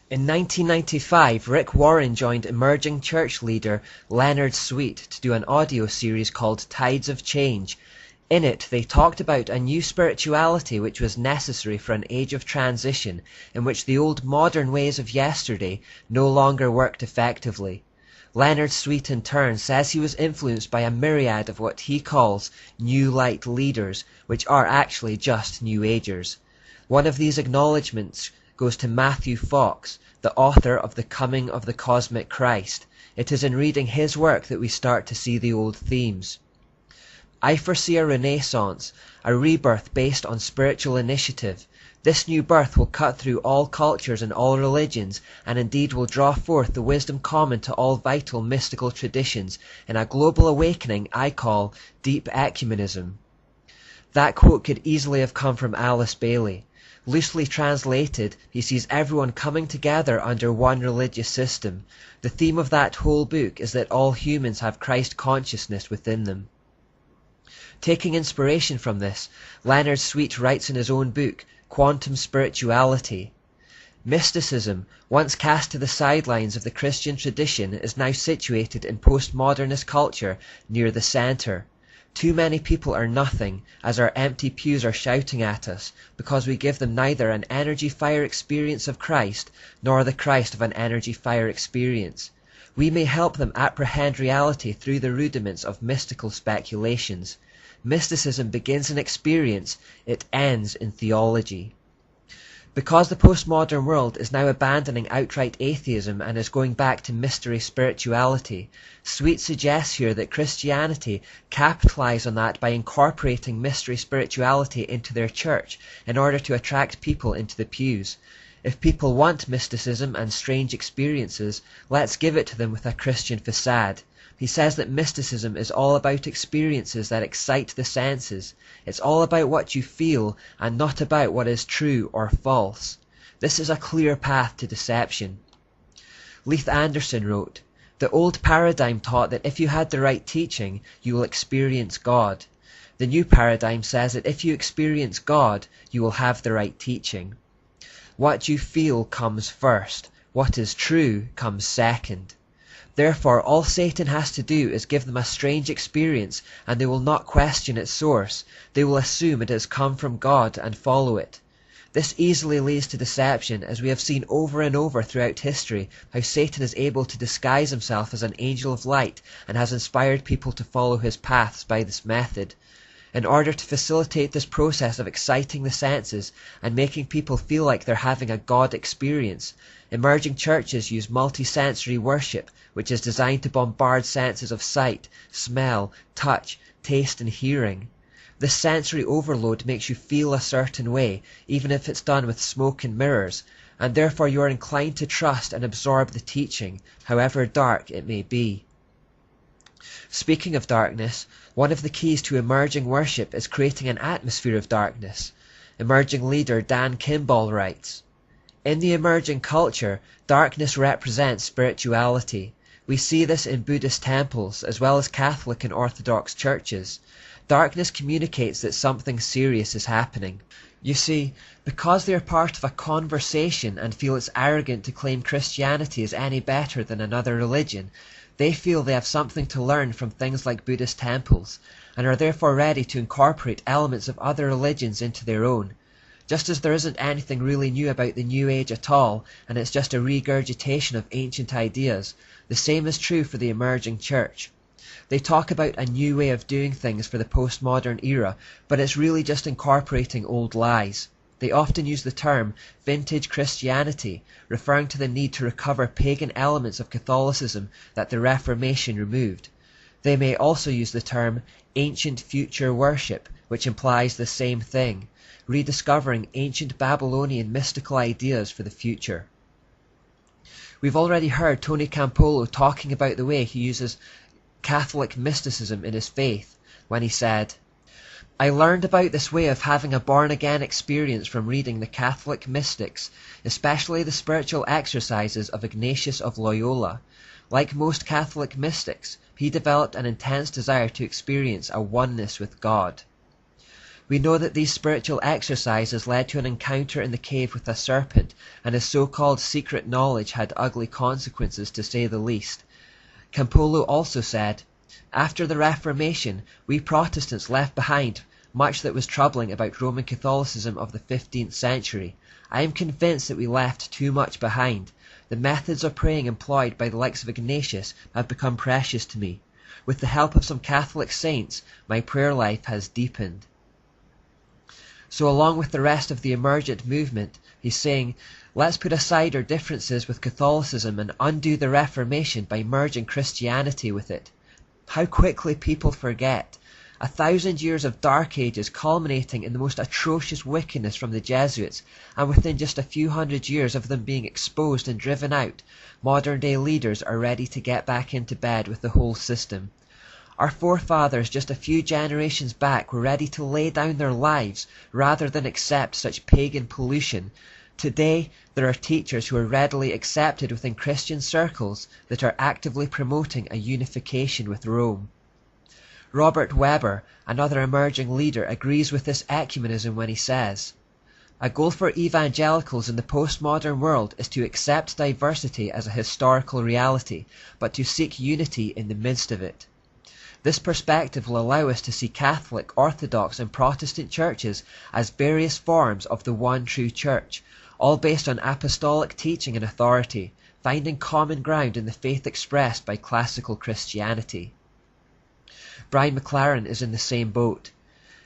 In 1995, Rick Warren joined emerging church leader Leonard Sweet to do an audio series called Tides of Change. In it, they talked about a new spirituality which was necessary for an age of transition in which the old modern ways of yesterday no longer worked effectively. Leonard Sweet in turn says he was influenced by a myriad of what he calls New Light leaders, which are actually just New Agers. One of these acknowledgements goes to Matthew Fox, the author of The Coming of the Cosmic Christ. It is in reading his work that we start to see the old themes. I foresee a renaissance, a rebirth based on spiritual initiative. This new birth will cut through all cultures and all religions, and indeed will draw forth the wisdom common to all vital mystical traditions in a global awakening I call deep ecumenism. That quote could easily have come from Alice Bailey. Loosely translated, he sees everyone coming together under one religious system. The theme of that whole book is that all humans have Christ consciousness within them. Taking inspiration from this, Leonard Sweet writes in his own book, Quantum Spirituality. Mysticism, once cast to the sidelines of the Christian tradition, is now situated in postmodernist culture near the center. Too many people are nothing, as our empty pews are shouting at us, because we give them neither an energy fire experience of Christ, nor the Christ of an energy fire experience. We may help them apprehend reality through the rudiments of mystical speculations. Mysticism begins in experience, it ends in theology. Because the postmodern world is now abandoning outright atheism and is going back to mystery spirituality, Sweet suggests here that Christianity capitalize on that by incorporating mystery spirituality into their church in order to attract people into the pews. If people want mysticism and strange experiences, let's give it to them with a Christian facade. He says that mysticism is all about experiences that excite the senses. It's all about what you feel and not about what is true or false. This is a clear path to deception. Leith Anderson wrote, "The old paradigm taught that if you had the right teaching, you will experience God. The new paradigm says that if you experience God, you will have the right teaching. What you feel comes first. What is true comes second. Therefore, all Satan has to do is give them a strange experience, and they will not question its source. They will assume it has come from God and follow it. This easily leads to deception, as we have seen over and over throughout history how Satan is able to disguise himself as an angel of light and has inspired people to follow his paths by this method. In order to facilitate this process of exciting the senses and making people feel like they're having a God experience, emerging churches use multisensory worship, which is designed to bombard senses of sight, smell, touch, taste and hearing. This sensory overload makes you feel a certain way, even if it's done with smoke and mirrors, and therefore you are inclined to trust and absorb the teaching, however dark it may be. Speaking of darkness, one of the keys to emerging worship is creating an atmosphere of darkness. Emerging leader Dan Kimball writes, "In the emerging culture, darkness represents spirituality. We see this in Buddhist temples as well as Catholic and Orthodox churches. Darkness communicates that something serious is happening. You see, because they are part of a conversation and feel it's arrogant to claim Christianity is any better than another religion, they feel they have something to learn from things like Buddhist temples, and are therefore ready to incorporate elements of other religions into their own. Just as there isn't anything really new about the New Age at all, and it's just a regurgitation of ancient ideas, the same is true for the emerging church. They talk about a new way of doing things for the postmodern era, but it's really just incorporating old lies. They often use the term vintage Christianity, referring to the need to recover pagan elements of Catholicism that the Reformation removed. They may also use the term ancient future worship, which implies the same thing, rediscovering ancient Babylonian mystical ideas for the future. We've already heard Tony Campolo talking about the way he uses Catholic mysticism in his faith, when he said, "I learned about this way of having a born-again experience from reading the Catholic mystics, especially the spiritual exercises of Ignatius of Loyola. Like most Catholic mystics, he developed an intense desire to experience a oneness with God." We know that these spiritual exercises led to an encounter in the cave with a serpent, and his so-called secret knowledge had ugly consequences, to say the least. Campolo also said, "After the Reformation, we Protestants left behind much that was troubling about Roman Catholicism of the 15th century. I am convinced that we left too much behind. The methods of praying employed by the likes of Ignatius have become precious to me. With the help of some Catholic saints, my prayer life has deepened." So along with the rest of the emergent movement, he's saying, let's put aside our differences with Catholicism and undo the Reformation by merging Christianity with it. How quickly people forget. 1,000 years of dark ages culminating in the most atrocious wickedness from the Jesuits, and within just a few hundred years of them being exposed and driven out, modern day leaders are ready to get back into bed with the whole system. Our forefathers just a few generations back were ready to lay down their lives rather than accept such pagan pollution. Today, there are teachers who are readily accepted within Christian circles that are actively promoting a unification with Rome. Robert Weber, another emerging leader, agrees with this ecumenism when he says, "A goal for evangelicals in the postmodern world is to accept diversity as a historical reality, but to seek unity in the midst of it. This perspective will allow us to see Catholic, Orthodox, and Protestant churches as various forms of the one true church, all based on apostolic teaching and authority, finding common ground in the faith expressed by classical Christianity." Brian McLaren is in the same boat.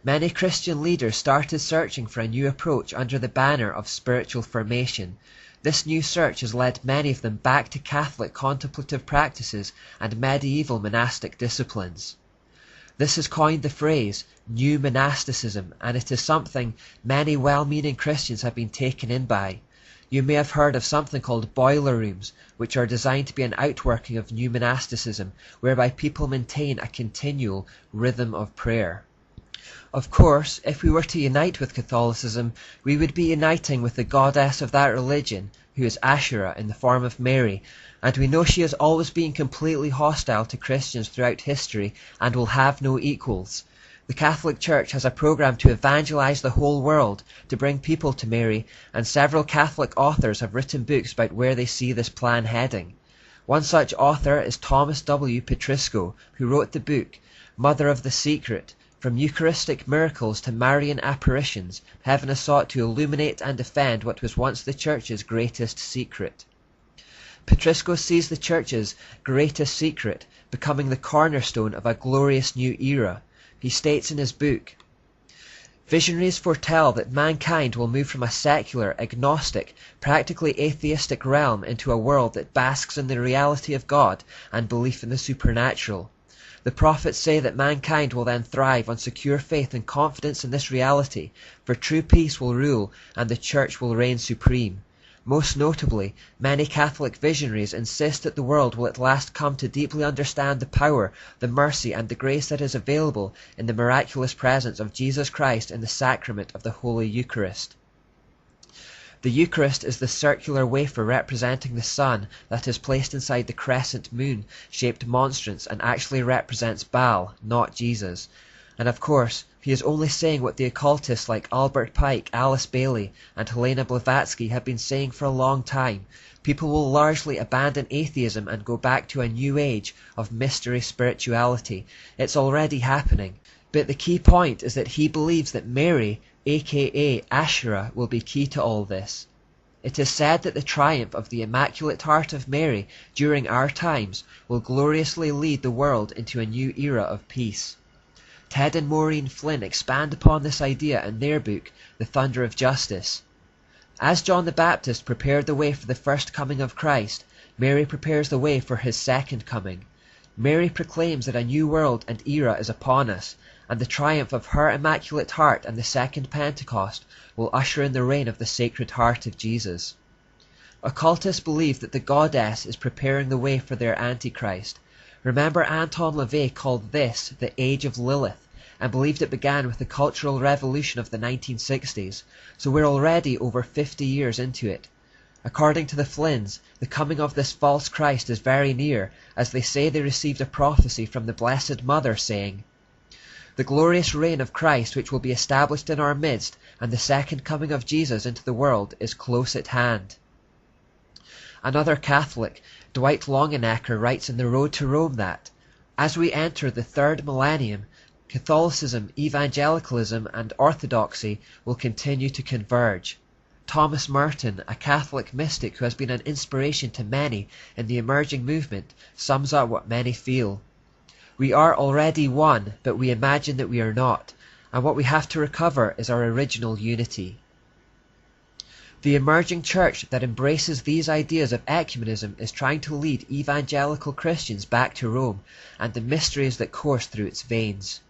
Many Christian leaders started searching for a new approach under the banner of spiritual formation. This new search has led many of them back to Catholic contemplative practices and medieval monastic disciplines. This has coined the phrase new monasticism, and it is something many well-meaning Christians have been taken in by. You may have heard of something called boiler rooms, which are designed to be an outworking of new monasticism, whereby people maintain a continual rhythm of prayer. Of course, if we were to unite with Catholicism, we would be uniting with the goddess of that religion, who is Asherah in the form of Mary, and we know she has always been completely hostile to Christians throughout history and will have no equals. The Catholic Church has a program to evangelize the whole world, to bring people to Mary, and several Catholic authors have written books about where they see this plan heading. One such author is Thomas W. Petrisco, who wrote the book Mother of the Secret. From Eucharistic miracles to Marian apparitions, heaven has sought to illuminate and defend what was once the Church's greatest secret. Petrisco sees the Church's greatest secret becoming the cornerstone of a glorious new era. He states in his book, "Visionaries foretell that mankind will move from a secular, agnostic, practically atheistic realm into a world that basks in the reality of God and belief in the supernatural. The prophets say that mankind will then thrive on secure faith and confidence in this reality, for true peace will rule and the Church will reign supreme. Most notably, many Catholic visionaries insist that the world will at last come to deeply understand the power, the mercy, and the grace that is available in the miraculous presence of Jesus Christ in the sacrament of the Holy Eucharist." The Eucharist is the circular wafer representing the sun that is placed inside the crescent moon-shaped monstrance and actually represents Baal, not Jesus. And of course, he is only saying what the occultists like Albert Pike, Alice Bailey, and Helena Blavatsky have been saying for a long time. People will largely abandon atheism and go back to a new age of mystery spirituality. It's already happening. But the key point is that he believes that Mary, aka Asherah, will be key to all this. It is said that the triumph of the Immaculate Heart of Mary during our times will gloriously lead the world into a new era of peace. Ted and Maureen Flynn expand upon this idea in their book, The Thunder of Justice. As John the Baptist prepared the way for the first coming of Christ, Mary prepares the way for his second coming. Mary proclaims that a new world and era is upon us, and the triumph of her Immaculate Heart and the second Pentecost will usher in the reign of the Sacred Heart of Jesus. Occultists believe that the goddess is preparing the way for their Antichrist. Remember, Anton LaVey called this the Age of Lilith, and believed it began with the Cultural Revolution of the 1960s, so we're already over 50 years into it. According to the Flynns, the coming of this false Christ is very near, as they say they received a prophecy from the Blessed Mother saying, The glorious reign of Christ which will be established in our midst, and the second coming of Jesus into the world, is close at hand. Another Catholic, Dwight Longenecker, writes in The Road to Rome that, as we enter the third millennium, Catholicism, evangelicalism, and orthodoxy will continue to converge. Thomas Merton, a Catholic mystic who has been an inspiration to many in the emerging movement, sums up what many feel. We are already one, but we imagine that we are not, and what we have to recover is our original unity. The emerging church that embraces these ideas of ecumenism is trying to lead evangelical Christians back to Rome and the mysteries that course through its veins.